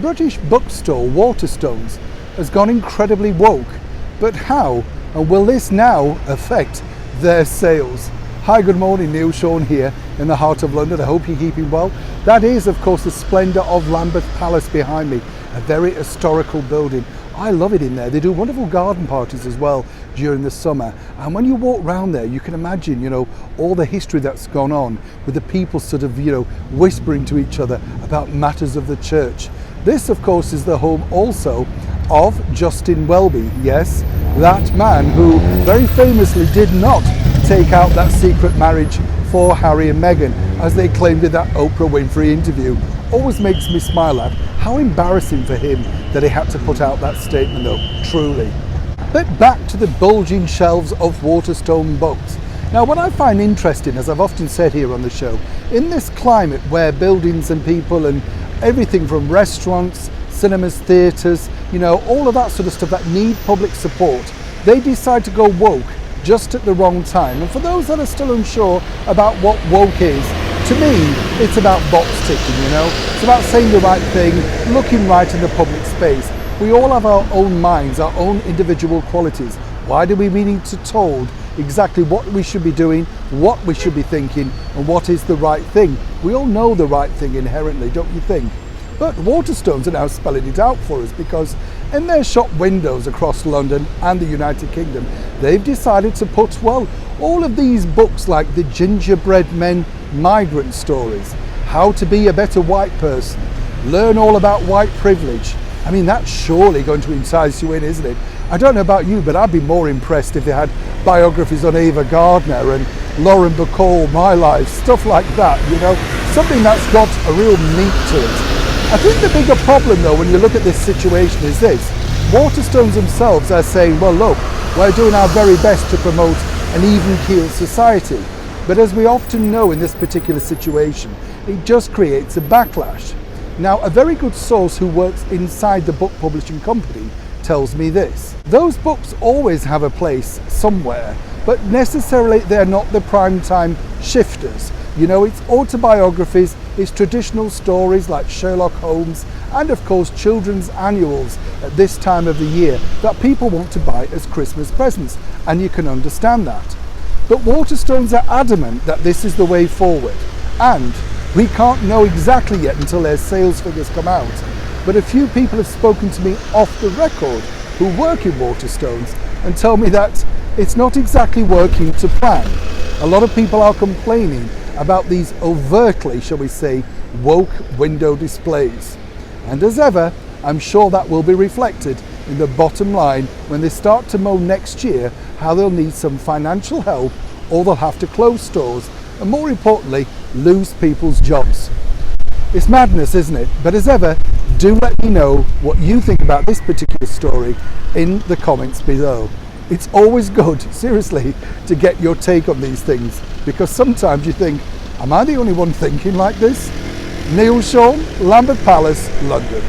British bookstore Waterstones has gone incredibly woke, but how, and will this now affect their sales? Hi, good morning, Neil Sean here in the heart of London. I hope you're keeping well. That is, of course, the splendour of Lambeth Palace behind me, a very historical building. I love it in there. They do wonderful garden parties as well during the summer. And when you walk around there, you can imagine, all the history that's gone on with the people sort of, whispering to each other about matters of the church. This, of course, is the home also of Justin Welby. Yes, that man who very famously did not take out that secret marriage for Harry and Meghan, as they claimed in that Oprah Winfrey interview. Always makes me smile at how embarrassing for him that he had to put out that statement though, truly. But back to the bulging shelves of Waterstone books. Now, what I find interesting, as I've often said here on the show, in this climate where buildings and people and everything from restaurants, cinemas, theatres, all of that sort of stuff that need public support, they decide to go woke just at the wrong time. And for those that are still unsure about what woke is, to me, it's about box ticking, It's about saying the right thing, looking right in the public space. We all have our own minds, our own individual qualities. Why do we need to told exactly what we should be doing, what we should be thinking, and what is the right thing? We all know the right thing inherently, don't you think? But Waterstones are now spelling it out for us, because in their shop windows across London and the United Kingdom, they've decided to put, all of these books like the Gingerbread Men Migrant Stories, How to Be a Better White Person, Learn All About White Privilege. I mean, that's surely going to entice you in, isn't it? I don't know about you, but I'd be more impressed if they had biographies on Ava Gardner and Lauren Bacall, My Life, stuff like that, something that's got a real meat to it. I think the bigger problem though, when you look at this situation, is this. Waterstones themselves are saying, well look, we're doing our very best to promote an even-keeled society. But as we often know in this particular situation, it just creates a backlash. Now, a very good source who works inside the book publishing company tells me this. Those books always have a place somewhere, but necessarily they're not the prime time shifters. It's autobiographies, it's traditional stories like Sherlock Holmes, and of course children's annuals at this time of the year that people want to buy as Christmas presents, and you can understand that. But Waterstones are adamant that this is the way forward, and we can't know exactly yet until their sales figures come out. But a few people have spoken to me off the record who work in Waterstones and tell me that it's not exactly working to plan. A lot of people are complaining about these overtly, shall we say, woke window displays. And as ever, I'm sure that will be reflected in the bottom line when they start to moan next year how they'll need some financial help, or they'll have to close stores, and more importantly, lose people's jobs. It's madness, isn't it? But as ever, do let me know what you think about this particular story in the comments below. It's always good, seriously, to get your take on these things, because sometimes you think, am I the only one thinking like this? Neil Sean, Lambeth Palace, London.